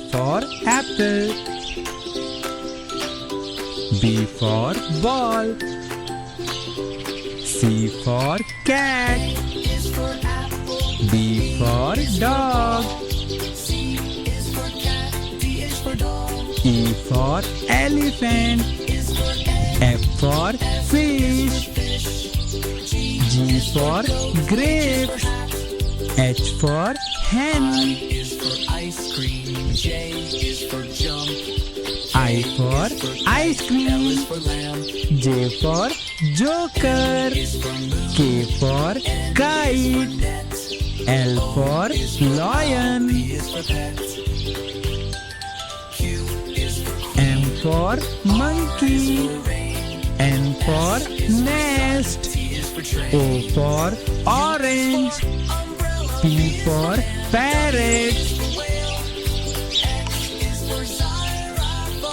for apple. B for ball. C for cat. D for dog. E for elephant. F for fish. G for grapes. H for hen. I for ice cream. J for joker. K for kite. L for lion. M for monkey. N for nest. O for orange. P for parrot.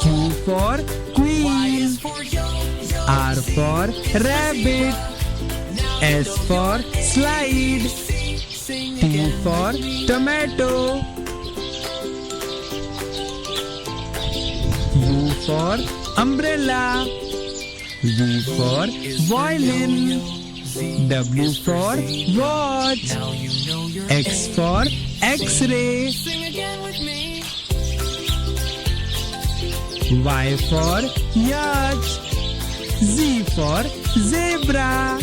Q for queen. R for rabbit. S for slide. T for tomato. U for umbrella. V for violin. W for watch. X for X-ray. Y for yacht. Z for zebra.